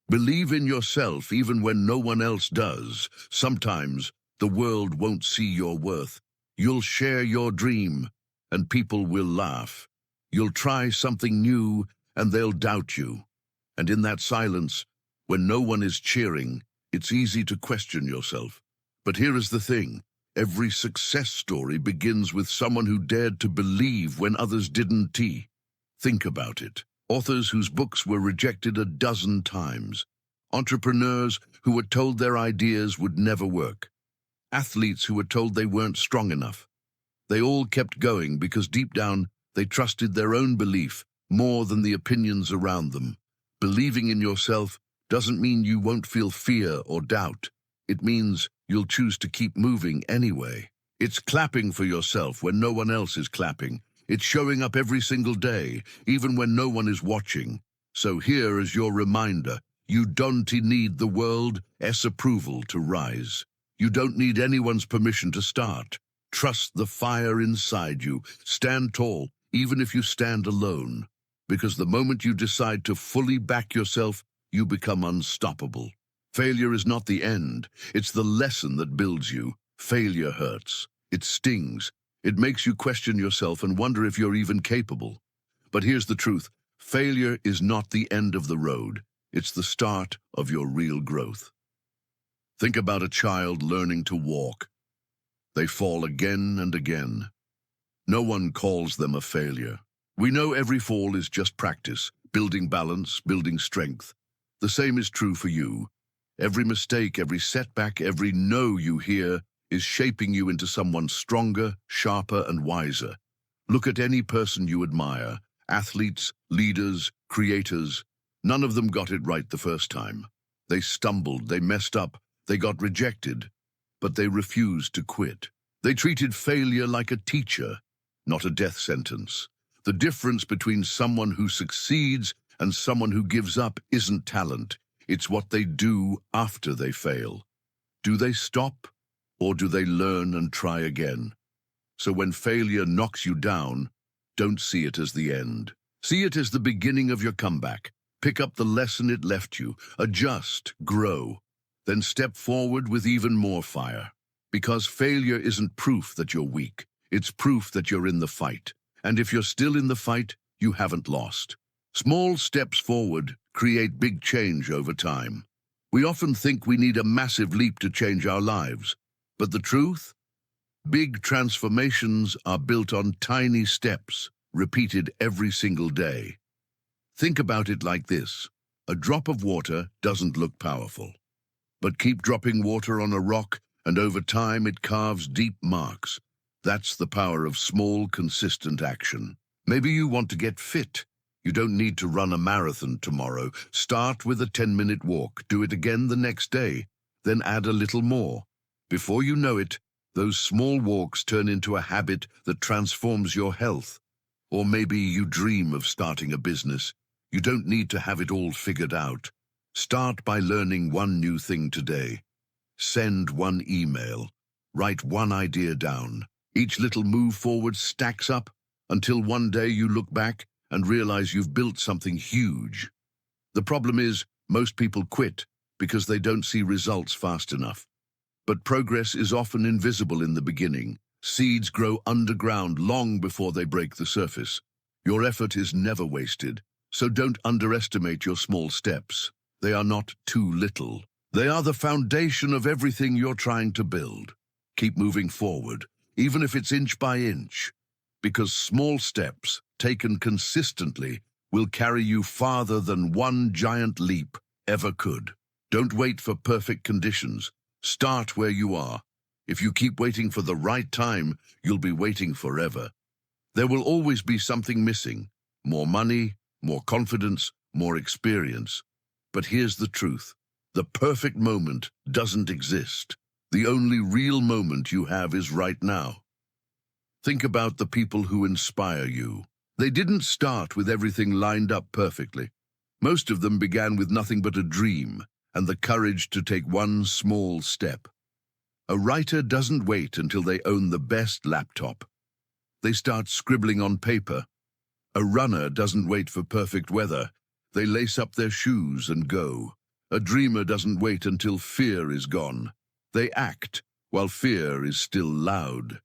Believe in yourself even when no one else does. Sometimes the world won't see your worth. You'll share your dream, and people will laugh. You'll try something new, and they'll doubt you. And in that silence, when no one is cheering, it's easy to question yourself. But here is the thing. Every success story begins with someone who dared to believe when others didn't. Think about it. Authors whose books were rejected a dozen times. Entrepreneurs who were told their ideas would never work. Athletes who were told they weren't strong enough. They all kept going because deep down they trusted their own belief more than the opinions around them. Believing in yourself doesn't mean you won't feel fear or doubt. It means you'll choose to keep moving anyway. It's clapping for yourself when no one else is clapping. It's showing up every single day, even when no one is watching. So here is your reminder. You don't need the world's approval to rise. You don't need anyone's permission to start. Trust the fire inside you. Stand tall, even if you stand alone. Because the moment you decide to fully back yourself, you become unstoppable. Failure is not the end. It's the lesson that builds you. Failure hurts. It stings. It makes you question yourself and wonder if you're even capable. But here's the truth. Failure is not the end of the road. It's the start of your real growth. Think about a child learning to walk. They fall again and again. No one calls them a failure. We know every fall is just practice, building balance, building strength. The same is true for you. Every mistake, every setback, every no you hear is shaping you into someone stronger, sharper, and wiser. Look at any person you admire, athletes, leaders, creators. None of them got it right the first time. They stumbled, they messed up, they got rejected, but they refused to quit. They treated failure like a teacher, not a death sentence. The difference between someone who succeeds and someone who gives up isn't talent. It's what they do after they fail. Do they stop, or do they learn and try again? So when failure knocks you down, don't see it as the end. See it as the beginning of your comeback. Pick up the lesson it left you, adjust, grow, then step forward with even more fire. Because failure isn't proof that you're weak. It's proof that you're in the fight. And if you're still in the fight, you haven't lost. Small steps forward create big change over time. We often think we need a massive leap to change our lives. But the truth? Big transformations are built on tiny steps, repeated every single day. Think about it like this. A drop of water doesn't look powerful. But keep dropping water on a rock, and over time it carves deep marks. That's the power of small, consistent action. Maybe you want to get fit. You don't need to run a marathon tomorrow. Start with a 10-minute walk. Do it again the next day. Then add a little more. Before you know it, those small walks turn into a habit that transforms your health. Or maybe you dream of starting a business. You don't need to have it all figured out. Start by learning one new thing today. Send one email. Write one idea down. Each little move forward stacks up until one day you look back and realize you've built something huge. The problem is, most people quit because they don't see results fast enough. But progress is often invisible in the beginning. Seeds grow underground long before they break the surface. Your effort is never wasted, so don't underestimate your small steps. They are not too little. They are the foundation of everything you're trying to build. Keep moving forward, even if it's inch by inch, because small steps, taken consistently, will carry you farther than one giant leap ever could. Don't wait for perfect conditions. Start where you are. If you keep waiting for the right time, you'll be waiting forever. There will always be something missing. More money, more confidence, more experience. But here's the truth. The perfect moment doesn't exist. The only real moment you have is right now. Think about the people who inspire you. They didn't start with everything lined up perfectly. Most of them began with nothing but a dream and the courage to take one small step. A writer doesn't wait until they own the best laptop. They start scribbling on paper. A runner doesn't wait for perfect weather. They lace up their shoes and go. A dreamer doesn't wait until fear is gone. They act while fear is still loud.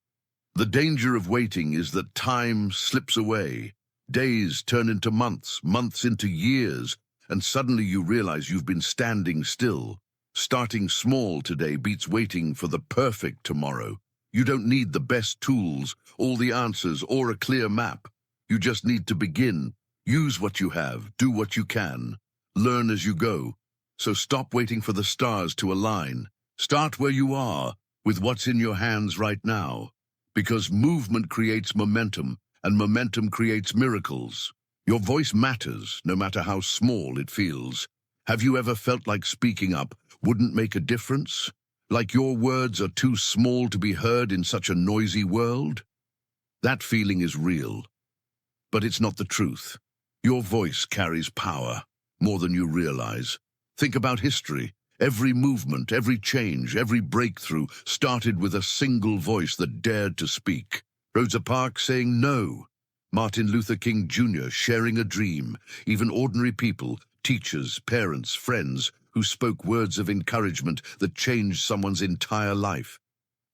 The danger of waiting is that time slips away. Days turn into months, months into years, and suddenly you realize you've been standing still. Starting small today beats waiting for the perfect tomorrow. You don't need the best tools, all the answers, or a clear map. You just need to begin. Use what you have, do what you can. Learn as you go. So stop waiting for the stars to align. Start where you are, with what's in your hands right now. Because movement creates momentum, and momentum creates miracles. Your voice matters, no matter how small it feels. Have you ever felt like speaking up wouldn't make a difference? Like your words are too small to be heard in such a noisy world? That feeling is real. But it's not the truth. Your voice carries power, more than you realize. Think about history. Every movement, every change, every breakthrough started with a single voice that dared to speak. Rosa Parks saying no. Martin Luther King Jr. sharing a dream. Even ordinary people, teachers, parents, friends, who spoke words of encouragement that changed someone's entire life.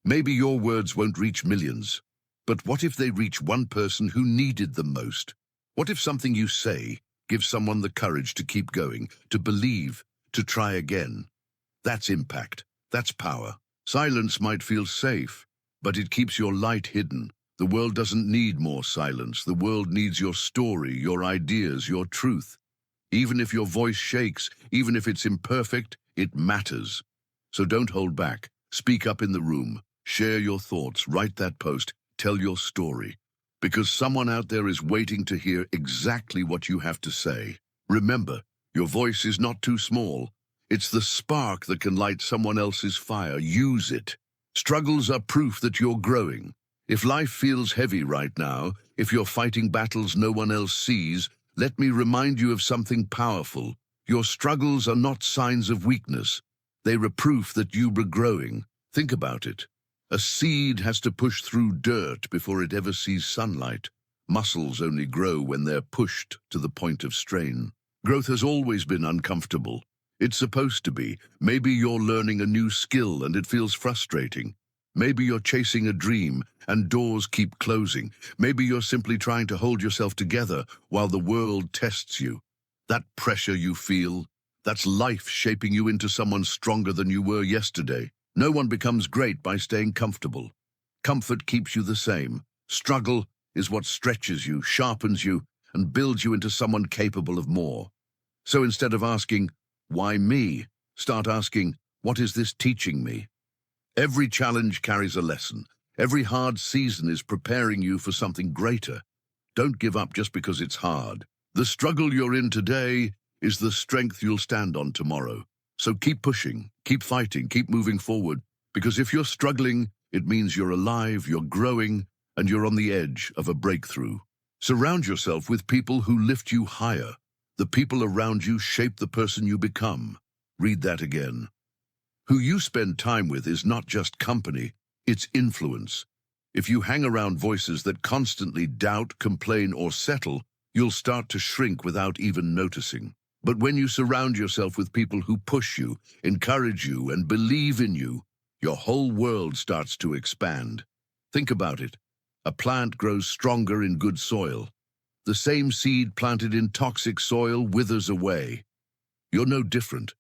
Maybe your words won't reach millions, but what if they reach one person who needed them most? What if something you say gives someone the courage to keep going, to believe, to try again? That's impact. That's power. Silence might feel safe, but it keeps your light hidden. The world doesn't need more silence. The world needs your story, your ideas, your truth. Even if your voice shakes, even if it's imperfect, it matters. So don't hold back. Speak up in the room. Share your thoughts. Write that post. Tell your story. Because someone out there is waiting to hear exactly what you have to say. Remember, your voice is not too small. It's the spark that can light someone else's fire. Use it. Struggles are proof that you're growing. If life feels heavy right now, if you're fighting battles no one else sees, let me remind you of something powerful. Your struggles are not signs of weakness. They are proof that you were growing. Think about it. A seed has to push through dirt before it ever sees sunlight. Muscles only grow when they're pushed to the point of strain. Growth has always been uncomfortable. It's supposed to be. Maybe you're learning a new skill and it feels frustrating. Maybe you're chasing a dream and doors keep closing. Maybe you're simply trying to hold yourself together while the world tests you. That pressure you feel, that's life shaping you into someone stronger than you were yesterday. No one becomes great by staying comfortable. Comfort keeps you the same. Struggle is what stretches you, sharpens you, and builds you into someone capable of more. So instead of asking, "Why me?" start asking, "What is this teaching me?" Every challenge carries a lesson. Every hard season is preparing you for something greater. Don't give up just because it's hard. The struggle you're in today is the strength you'll stand on tomorrow. So keep pushing, keep fighting, keep moving forward. Because if you're struggling, it means you're alive, you're growing, and you're on the edge of a breakthrough. Surround yourself with people who lift you higher. The people around you shape the person you become. Read that again. Who you spend time with is not just company, it's influence. If you hang around voices that constantly doubt, complain, or settle, you'll start to shrink without even noticing. But when you surround yourself with people who push you, encourage you, and believe in you, your whole world starts to expand. Think about it. A plant grows stronger in good soil. The same seed planted in toxic soil withers away. You're no different.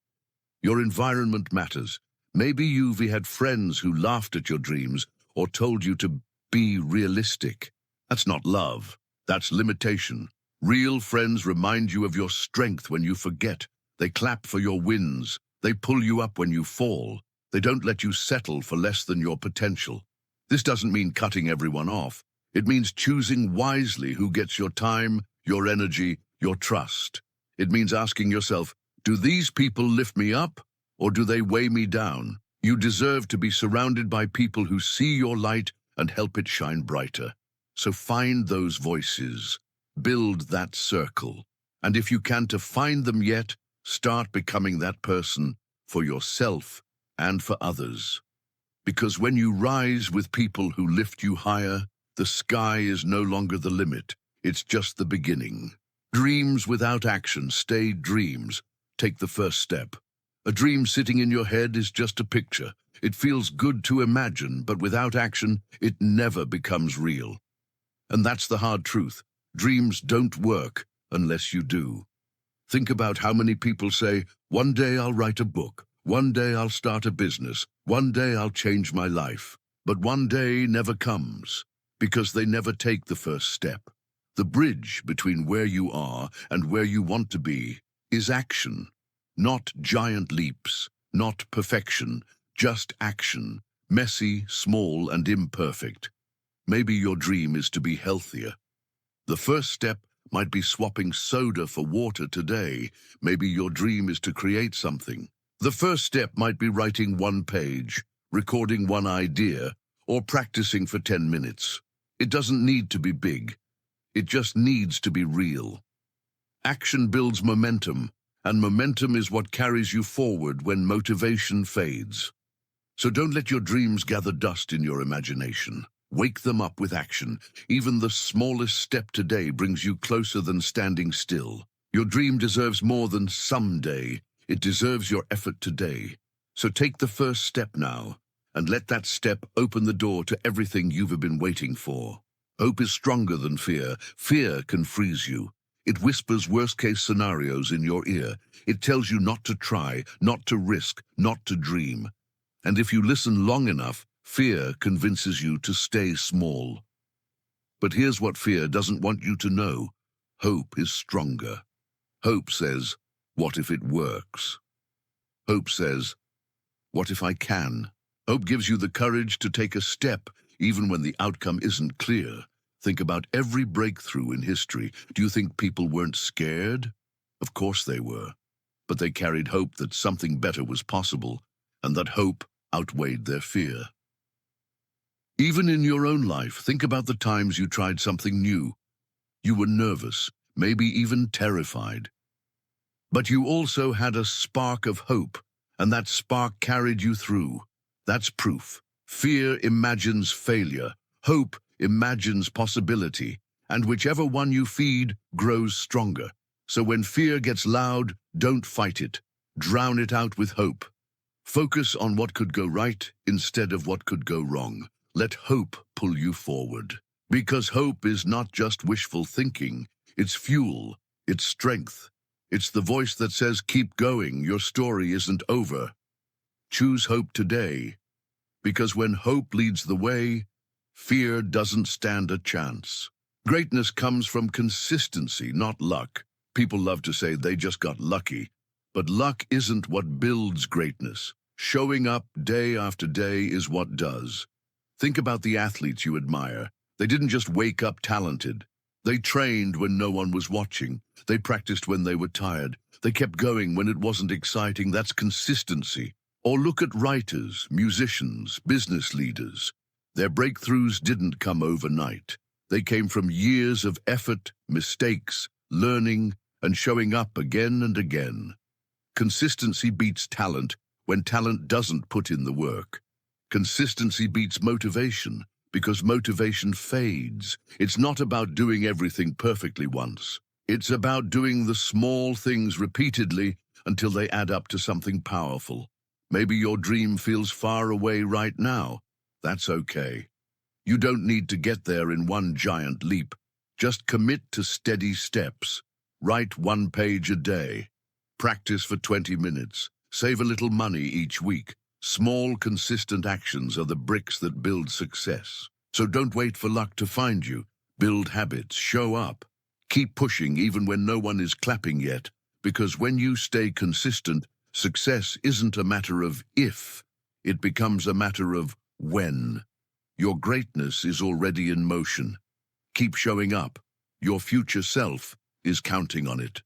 Your environment matters. Maybe you've had friends who laughed at your dreams or told you to be realistic. That's not love. That's limitation. Real friends remind you of your strength when you forget. They clap for your wins. They pull you up when you fall. They don't let you settle for less than your potential. This doesn't mean cutting everyone off. It means choosing wisely who gets your time, your energy, your trust. It means asking yourself, do these people lift me up, or do they weigh me down? You deserve to be surrounded by people who see your light and help it shine brighter. So find those voices. Build that circle. And if you can't find them yet, start becoming that person for yourself and for others. Because when you rise with people who lift you higher, the sky is no longer the limit. It's just the beginning. Dreams without action stay dreams. Take the first step. A dream sitting in your head is just a picture. It feels good to imagine, but without action, it never becomes real. And that's the hard truth. Dreams don't work unless you do. Think about how many people say, one day I'll write a book, one day I'll start a business, one day I'll change my life. But one day never comes, because they never take the first step. The bridge between where you are and where you want to be is action. Not giant leaps, not perfection, just action, messy, small, and imperfect. Maybe your dream is to be healthier. The first step might be swapping soda for water today. Maybe your dream is to create something. The first step might be writing one page, recording one idea, or practicing for 10 minutes. It doesn't need to be big. It just needs to be real. Action builds momentum, and momentum is what carries you forward when motivation fades. So don't let your dreams gather dust in your imagination. Wake them up with action. Even the smallest step today brings you closer than standing still. Your dream deserves more than someday. It deserves your effort today. So take the first step now, and let that step open the door to everything you've been waiting for. Hope is stronger than fear. Fear can freeze you. It whispers worst-case scenarios in your ear. It tells you not to try, not to risk, not to dream. And if you listen long enough, fear convinces you to stay small. But here's what fear doesn't want you to know. Hope is stronger. Hope says, what if it works? Hope says, what if I can? Hope gives you the courage to take a step, even when the outcome isn't clear. Think about every breakthrough in history. Do you think people weren't scared? Of course they were. But they carried hope that something better was possible, and that hope outweighed their fear. Even in your own life, think about the times you tried something new. You were nervous, maybe even terrified. But you also had a spark of hope, and that spark carried you through. That's proof. Fear imagines failure. Hope imagines possibility. And whichever one you feed grows stronger. So when fear gets loud, don't fight it. Drown it out with hope. Focus on what could go right instead of what could go wrong. Let hope pull you forward. Because hope is not just wishful thinking. It's fuel. It's strength. It's the voice that says, keep going, your story isn't over. Choose hope today. Because when hope leads the way, fear doesn't stand a chance. Greatness comes from consistency, not luck. People love to say they just got lucky. But luck isn't what builds greatness. Showing up day after day is what does. Think about the athletes you admire. They didn't just wake up talented. They trained when no one was watching. They practiced when they were tired. They kept going when it wasn't exciting. That's consistency. Or look at writers, musicians, business leaders. Their breakthroughs didn't come overnight. They came from years of effort, mistakes, learning, and showing up again and again. Consistency beats talent when talent doesn't put in the work. Consistency beats motivation because motivation fades. It's not about doing everything perfectly once. It's about doing the small things repeatedly until they add up to something powerful. Maybe your dream feels far away right now. That's okay. You don't need to get there in one giant leap. Just commit to steady steps. Write one page a day. Practice for 20 minutes. Save a little money each week. Small, consistent actions are the bricks that build success. So don't wait for luck to find you. Build habits. Show up. Keep pushing even when no one is clapping yet. Because when you stay consistent, success isn't a matter of if. It becomes a matter of when. Your greatness is already in motion. Keep showing up. Your future self is counting on it.